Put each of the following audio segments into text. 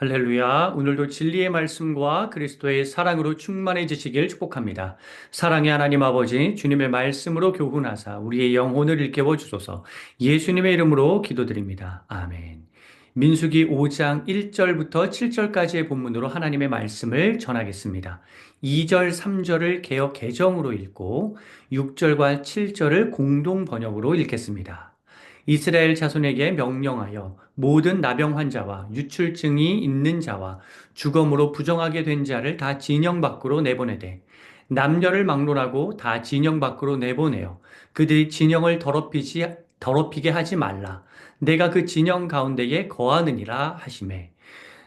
할렐루야. 오늘도 진리의 말씀과 그리스도의 사랑으로 충만해지시길 축복합니다. 사랑의 하나님 아버지, 주님의 말씀으로 교훈하사 우리의 영혼을 일깨워 주소서. 예수님의 이름으로 기도드립니다. 아멘. 민수기 5장 1절부터 7절까지의 본문으로 하나님의 말씀을 전하겠습니다. 2절, 3절을 개역 개정으로 읽고 6절과 7절을 공동 번역으로 읽겠습니다. 이스라엘 자손에게 명령하여 모든 나병 환자와 유출증이 있는 자와 주검으로 부정하게 된 자를 다 진영 밖으로 내보내되 남녀를 막론하고 다 진영 밖으로 내보내어 그들이 진영을 더럽히게 하지 말라. 내가 그 진영 가운데에 거하느니라 하시매.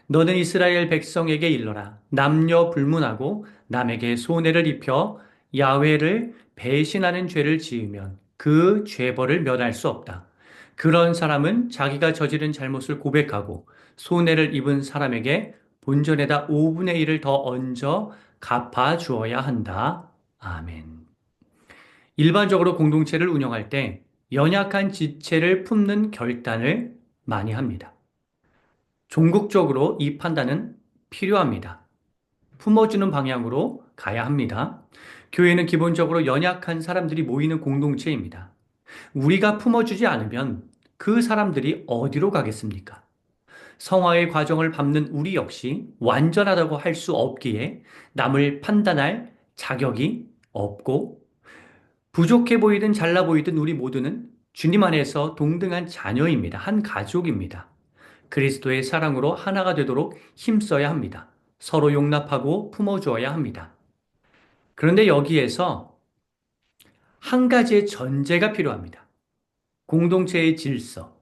너는 이스라엘 백성에게 일러라. 남녀 불문하고 남에게 손해를 입혀 야훼를 배신하는 죄를 지으면 그 죄벌을 면할 수 없다. 그런 사람은 자기가 저지른 잘못을 고백하고 손해를 입은 사람에게 본전에다 5분의 1을 더 얹어 갚아 주어야 한다. 아멘. 일반적으로 공동체를 운영할 때 연약한 지체를 품는 결단을 많이 합니다. 종국적으로 이 판단은 필요합니다. 품어주는 방향으로 가야 합니다. 교회는 기본적으로 연약한 사람들이 모이는 공동체입니다. 우리가 품어주지 않으면 그 사람들이 어디로 가겠습니까? 성화의 과정을 밟는 우리 역시 완전하다고 할 수 없기에 남을 판단할 자격이 없고 부족해 보이든 잘나 보이든 우리 모두는 주님 안에서 동등한 자녀입니다. 한 가족입니다. 그리스도의 사랑으로 하나가 되도록 힘써야 합니다. 서로 용납하고 품어주어야 합니다. 그런데 여기에서 한 가지의 전제가 필요합니다. 공동체의 질서,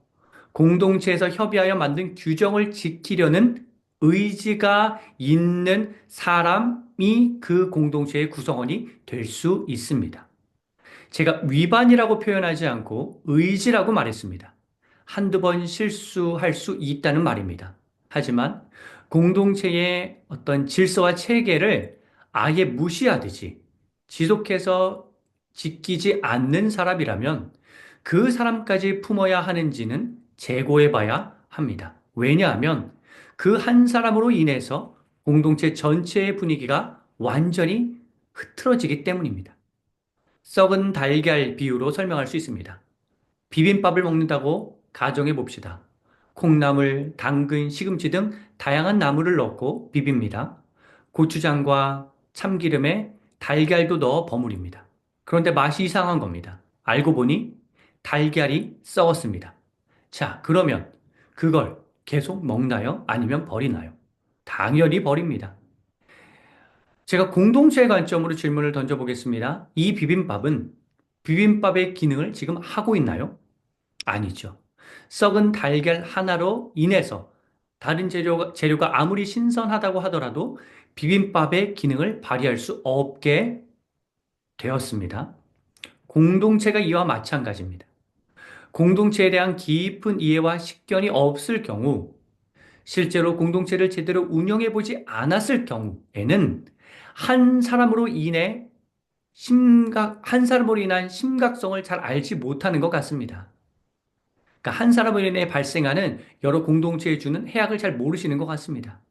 공동체에서 협의하여 만든 규정을 지키려는 의지가 있는 사람이 그 공동체의 구성원이 될 수 있습니다. 제가 위반이라고 표현하지 않고 의지라고 말했습니다. 한두 번 실수할 수 있다는 말입니다. 하지만 공동체의 어떤 질서와 체계를 아예 무시하듯이 지속해서 지키지 않는 사람이라면 그 사람까지 품어야 하는지는 재고해 봐야 합니다. 왜냐하면 그 한 사람으로 인해서 공동체 전체의 분위기가 완전히 흐트러지기 때문입니다. 썩은 달걀 비유로 설명할 수 있습니다. 비빔밥을 먹는다고 가정해 봅시다. 콩나물, 당근, 시금치 등 다양한 나물을 넣고 비빕니다. 고추장과 참기름에 달걀도 넣어 버무립니다. 그런데 맛이 이상한 겁니다. 알고 보니 달걀이 썩었습니다. 자, 그러면 그걸 계속 먹나요? 아니면 버리나요? 당연히 버립니다. 제가 공동체의 관점으로 질문을 던져보겠습니다. 이 비빔밥은 비빔밥의 기능을 지금 하고 있나요? 아니죠. 썩은 달걀 하나로 인해서 다른 재료가 아무리 신선하다고 하더라도 비빔밥의 기능을 발휘할 수 없게 되었습니다. 공동체가 이와 마찬가지입니다. 공동체에 대한 깊은 이해와 식견이 없을 경우, 실제로 공동체를 제대로 운영해 보지 않았을 경우에는 한 사람으로 인해 한 사람으로 인한 심각성을 잘 알지 못하는 것 같습니다. 그러니까 한 사람으로 인해 발생하는 여러 공동체에 주는 해악을 잘 모르시는 것 같습니다.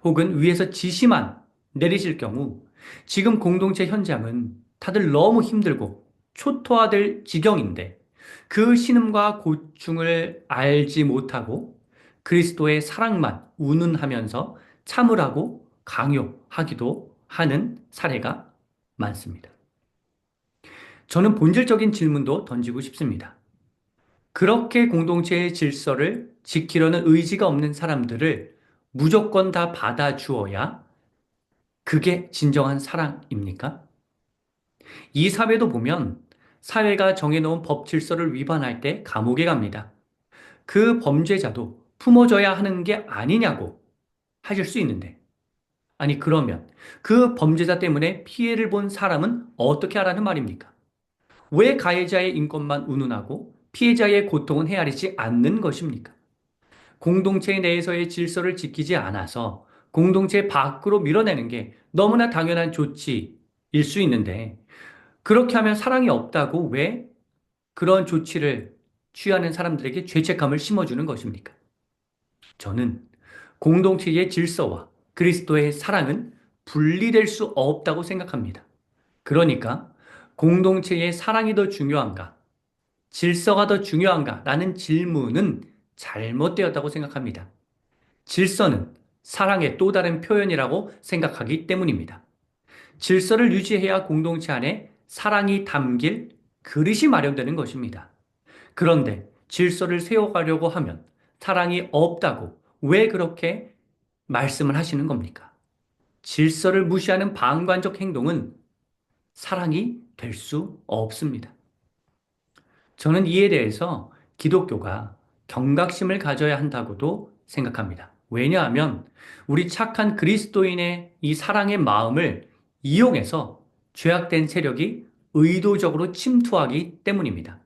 혹은 위에서 지시만 내리실 경우 지금 공동체 현장은 다들 너무 힘들고 초토화될 지경인데 그 신음과 고충을 알지 못하고 그리스도의 사랑만 운운하면서 참으라고 강요하기도 하는 사례가 많습니다. 저는 본질적인 질문도 던지고 싶습니다. 그렇게 공동체의 질서를 지키려는 의지가 없는 사람들을 무조건 다 받아주어야 그게 진정한 사랑입니까? 이 사회도 보면 사회가 정해놓은 법 질서를 위반할 때 감옥에 갑니다. 그 범죄자도 품어줘야 하는 게 아니냐고 하실 수 있는데, 아니, 그러면 그 범죄자 때문에 피해를 본 사람은 어떻게 하라는 말입니까? 왜 가해자의 인권만 운운하고 피해자의 고통은 헤아리지 않는 것입니까? 공동체 내에서의 질서를 지키지 않아서 공동체 밖으로 밀어내는 게 너무나 당연한 조치일 수 있는데, 그렇게 하면 사랑이 없다고 왜 그런 조치를 취하는 사람들에게 죄책감을 심어주는 것입니까? 저는 공동체의 질서와 그리스도의 사랑은 분리될 수 없다고 생각합니다. 그러니까 공동체의 사랑이 더 중요한가, 질서가 더 중요한가 라는 질문은 잘못되었다고 생각합니다. 질서는 사랑의 또 다른 표현이라고 생각하기 때문입니다. 질서를 유지해야 공동체 안에 사랑이 담길 그릇이 마련되는 것입니다. 그런데 질서를 세워가려고 하면 사랑이 없다고 왜 그렇게 말씀을 하시는 겁니까? 질서를 무시하는 방관적 행동은 사랑이 될 수 없습니다. 저는 이에 대해서 기독교가 경각심을 가져야 한다고도 생각합니다. 왜냐하면 우리 착한 그리스도인의 이 사랑의 마음을 이용해서 죄악된 세력이 의도적으로 침투하기 때문입니다.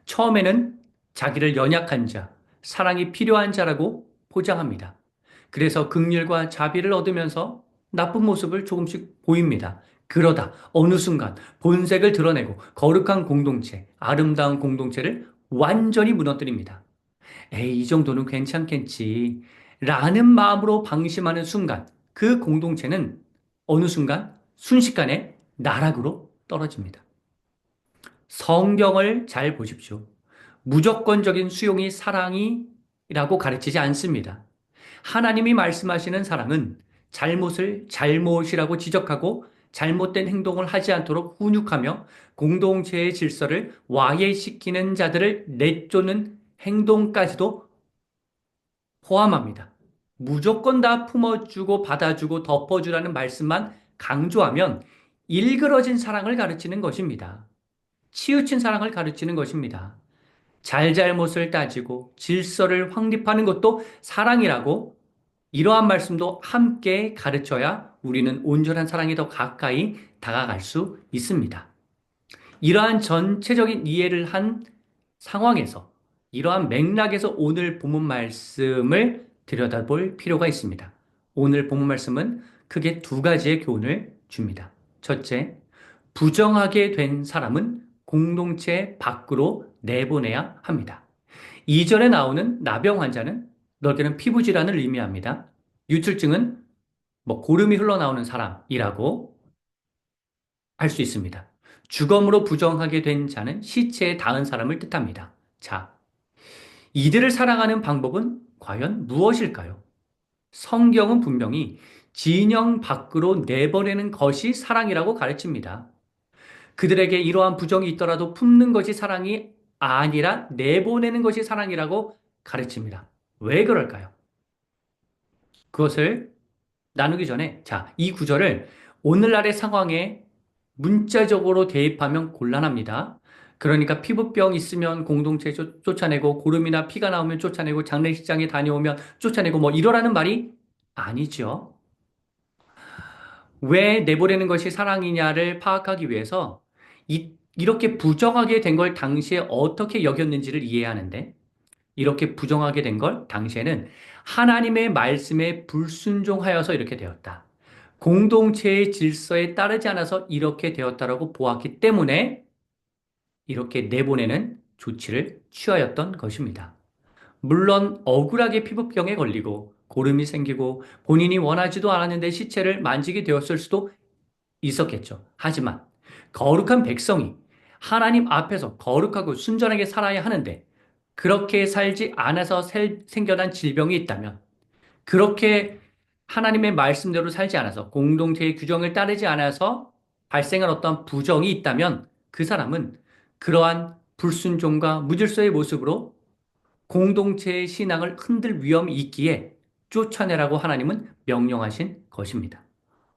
처음에는 자기를 연약한 자, 사랑이 필요한 자라고 포장합니다. 그래서 긍휼과 자비를 얻으면서 나쁜 모습을 조금씩 보입니다. 그러다 어느 순간 본색을 드러내고 거룩한 공동체, 아름다운 공동체를 완전히 무너뜨립니다. 에이, 이 정도는 괜찮겠지. 라는 마음으로 방심하는 순간 그 공동체는 어느 순간 순식간에 나락으로 떨어집니다. 성경을 잘 보십시오. 무조건적인 수용이 사랑이라고 가르치지 않습니다. 하나님이 말씀하시는 사랑은 잘못을 잘못이라고 지적하고 잘못된 행동을 하지 않도록 훈육하며 공동체의 질서를 와해시키는 자들을 내쫓는 행동까지도 포함합니다. 무조건 다 품어주고 받아주고 덮어주라는 말씀만 강조하면 일그러진 사랑을 가르치는 것입니다. 치우친 사랑을 가르치는 것입니다. 잘잘못을 따지고 질서를 확립하는 것도 사랑이라고 이러한 말씀도 함께 가르쳐야 우리는 온전한 사랑이 더 가까이 다가갈 수 있습니다. 이러한 전체적인 이해를 한 상황에서 이러한 맥락에서 오늘 본문 말씀을 들여다볼 필요가 있습니다. 오늘 본문 말씀은 크게 두 가지의 교훈을 줍니다. 첫째, 부정하게 된 사람은 공동체 밖으로 내보내야 합니다. 이전에 나오는 나병 환자는 넓게는 피부 질환을 의미합니다. 유출증은 고름이 흘러나오는 사람이라고 할 수 있습니다. 주검으로 부정하게 된 자는 시체에 닿은 사람을 뜻합니다. 자, 이들을 사랑하는 방법은 과연 무엇일까요? 성경은 분명히 진영 밖으로 내보내는 것이 사랑이라고 가르칩니다. 그들에게 이러한 부정이 있더라도 품는 것이 사랑이 아니라 내보내는 것이 사랑이라고 가르칩니다. 왜 그럴까요? 그것을 나누기 전에, 자, 이 구절을 오늘날의 상황에 문자적으로 대입하면 곤란합니다. 그러니까 피부병 있으면 공동체 쫓아내고 고름이나 피가 나오면 쫓아내고 장례식장에 다녀오면 쫓아내고 이러라는 말이 아니죠. 왜 내보내는 것이 사랑이냐를 파악하기 위해서 이렇게 부정하게 된 걸 당시에 어떻게 여겼는지를 이해하는데 이렇게 부정하게 된 걸 당시에는 하나님의 말씀에 불순종하여서 이렇게 되었다. 공동체의 질서에 따르지 않아서 이렇게 되었다라고 보았기 때문에 이렇게 내보내는 조치를 취하였던 것입니다. 물론 억울하게 피부병에 걸리고 고름이 생기고 본인이 원하지도 않았는데 시체를 만지게 되었을 수도 있었겠죠. 하지만 거룩한 백성이 하나님 앞에서 거룩하고 순전하게 살아야 하는데 그렇게 살지 않아서 생겨난 질병이 있다면 그렇게 하나님의 말씀대로 살지 않아서 공동체의 규정을 따르지 않아서 발생한 어떤 부정이 있다면 그 사람은 그러한 불순종과 무질서의 모습으로 공동체의 신앙을 흔들 위험이 있기에 쫓아내라고 하나님은 명령하신 것입니다.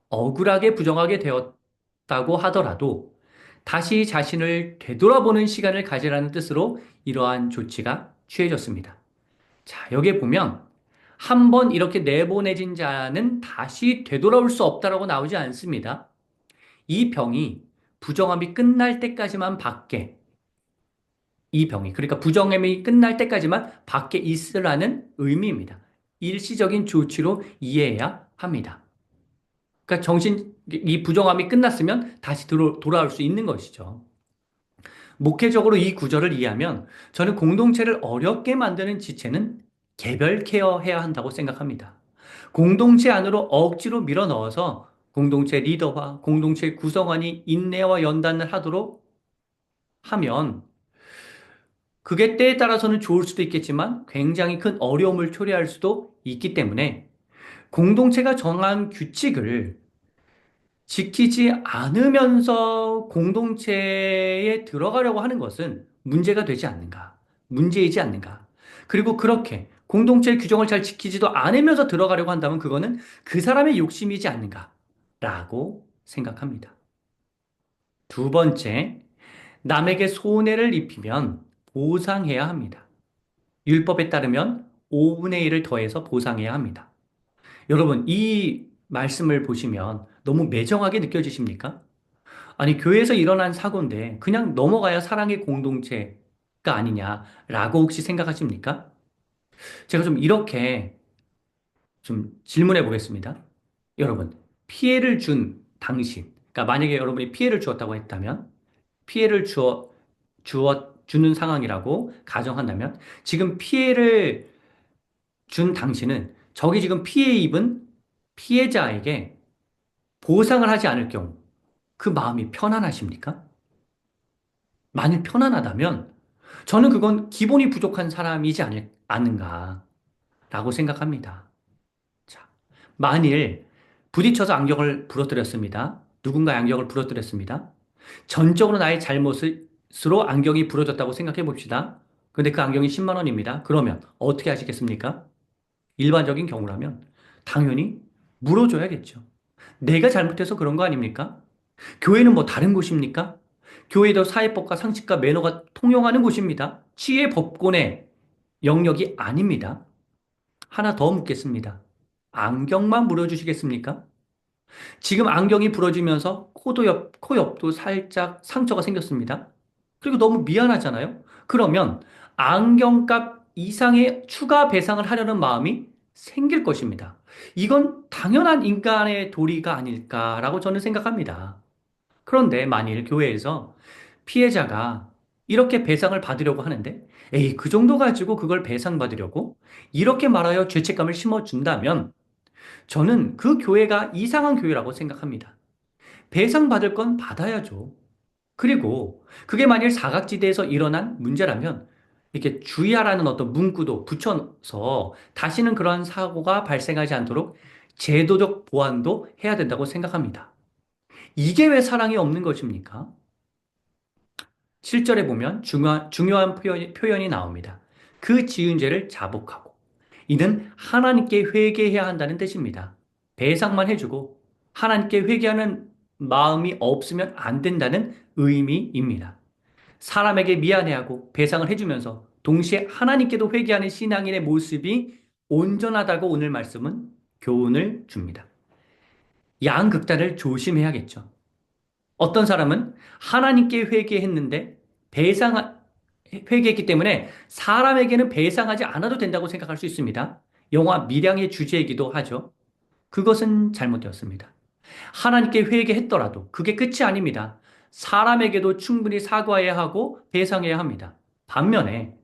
억울하게 부정하게 되었다고 하더라도 다시 자신을 되돌아보는 시간을 가지라는 뜻으로 이러한 조치가 취해졌습니다. 자, 여기에 보면 한 번 이렇게 내보내진 자는 다시 되돌아올 수 없다라고 나오지 않습니다. 이 병이 부정함이 끝날 때까지만 밖에 이 병이 그러니까 부정함이 끝날 때까지만 밖에 있으라는 의미입니다. 일시적인 조치로 이해해야 합니다. 그러니까 이 부정함이 끝났으면 다시 돌아올 수 있는 것이죠. 목회적으로 이 구절을 이해하면 저는 공동체를 어렵게 만드는 지체는 개별 케어해야 한다고 생각합니다. 공동체 안으로 억지로 밀어 넣어서 공동체 리더와 공동체 구성원이 인내와 연단을 하도록 하면 그게 때에 따라서는 좋을 수도 있겠지만 굉장히 큰 어려움을 초래할 수도 있기 때문에 공동체가 정한 규칙을 지키지 않으면서 공동체에 들어가려고 하는 것은 문제가 되지 않는가? 문제이지 않는가? 그리고 그렇게 공동체의 규정을 잘 지키지도 않으면서 들어가려고 한다면 그거는 그 사람의 욕심이지 않는가? 라고 생각합니다. 두 번째, 남에게 손해를 입히면 보상해야 합니다. 율법에 따르면 5분의 1을 더해서 보상해야 합니다. 여러분, 이 말씀을 보시면 너무 매정하게 느껴지십니까? 아니, 교회에서 일어난 사고인데 그냥 넘어가야 사랑의 공동체가 아니냐라고 혹시 생각하십니까? 제가 좀 이렇게 좀 질문해 보겠습니다. 여러분, 피해를 준 당신, 그러니까 만약에 여러분이 피해를 주었다고 했다면, 피해를 주는 상황이라고 가정한다면, 지금 피해를 준 당신은 저기 지금 피해 입은 피해자에게 보상을 하지 않을 경우, 그 마음이 편안하십니까? 만일 편안하다면, 저는 그건 기본이 부족한 사람이지 않은가라고 생각합니다. 자, 만일 부딪혀서 안경을 부러뜨렸습니다. 누군가의 안경을 부러뜨렸습니다. 전적으로 나의 잘못으로 안경이 부러졌다고 생각해 봅시다. 근데 그 안경이 10만 원입니다. 그러면 어떻게 하시겠습니까? 일반적인 경우라면 당연히 물어줘야겠죠. 내가 잘못해서 그런 거 아닙니까? 교회는 뭐 다른 곳입니까? 교회도 사회법과 상식과 매너가 통용하는 곳입니다. 치의 법권의 영역이 아닙니다. 하나 더 묻겠습니다. 안경만 물어주시겠습니까? 지금 안경이 부러지면서 코 옆도 살짝 상처가 생겼습니다. 그리고 너무 미안하잖아요? 그러면 안경값 이상의 추가 배상을 하려는 마음이 생길 것입니다. 이건 당연한 인간의 도리가 아닐까라고 저는 생각합니다. 그런데 만일 교회에서 피해자가 이렇게 배상을 받으려고 하는데, 에이, 그 정도 가지고 그걸 배상받으려고? 이렇게 말하여 죄책감을 심어준다면, 저는 그 교회가 이상한 교회라고 생각합니다. 배상받을 건 받아야죠. 그리고 그게 만일 사각지대에서 일어난 문제라면 이렇게 주의하라는 어떤 문구도 붙여서 다시는 그런 사고가 발생하지 않도록 제도적 보완도 해야 된다고 생각합니다. 이게 왜 사랑이 없는 것입니까? 7절에 보면 중요한 표현이 나옵니다. 그 지은 죄를 자복하고. 이는 하나님께 회개해야 한다는 뜻입니다. 배상만 해주고 하나님께 회개하는 마음이 없으면 안 된다는 의미입니다. 사람에게 미안해하고 배상을 해주면서 동시에 하나님께도 회개하는 신앙인의 모습이 온전하다고 오늘 말씀은 교훈을 줍니다. 양극단을 조심해야겠죠. 어떤 사람은 하나님께 회개했는데 회개했기 때문에 사람에게는 배상하지 않아도 된다고 생각할 수 있습니다. 영화 밀양의 주제이기도 하죠. 그것은 잘못되었습니다. 하나님께 회개했더라도 그게 끝이 아닙니다. 사람에게도 충분히 사과해야 하고 배상해야 합니다. 반면에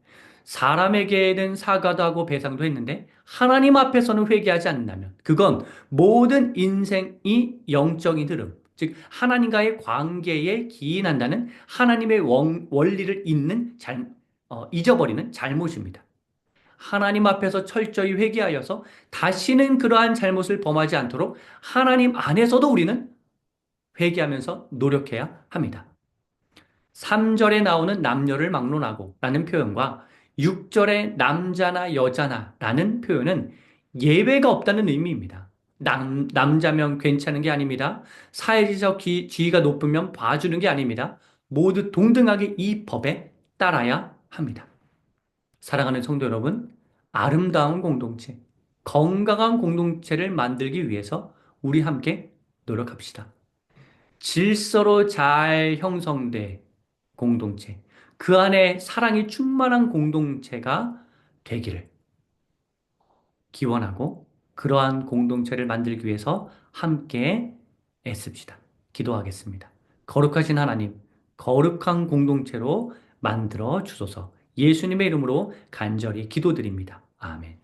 사람에게는 사과도 하고 배상도 했는데 하나님 앞에서는 회개하지 않는다면 그건 모든 인생이 영적인 흐름, 즉 하나님과의 관계에 기인한다는 하나님의 원리를 잊어버리는 잘못입니다. 하나님 앞에서 철저히 회개하여서 다시는 그러한 잘못을 범하지 않도록 하나님 안에서도 우리는 회개하면서 노력해야 합니다. 3절에 나오는 남녀를 막론하고 라는 표현과 6절에 남자나 여자나 라는 표현은 예외가 없다는 의미입니다. 남자면 괜찮은 게 아닙니다. 사회적 지위가 높으면 봐주는 게 아닙니다. 모두 동등하게 이 법에 따라야 합니다. 사랑하는 성도 여러분, 아름다운 공동체, 건강한 공동체를 만들기 위해서 우리 함께 노력합시다. 질서로 잘 형성된 공동체, 그 안에 사랑이 충만한 공동체가 되기를 기원하고 그러한 공동체를 만들기 위해서 함께 애씁시다. 기도하겠습니다. 거룩하신 하나님, 거룩한 공동체로 만들어 주소서 예수님의 이름으로 간절히 기도드립니다. 아멘.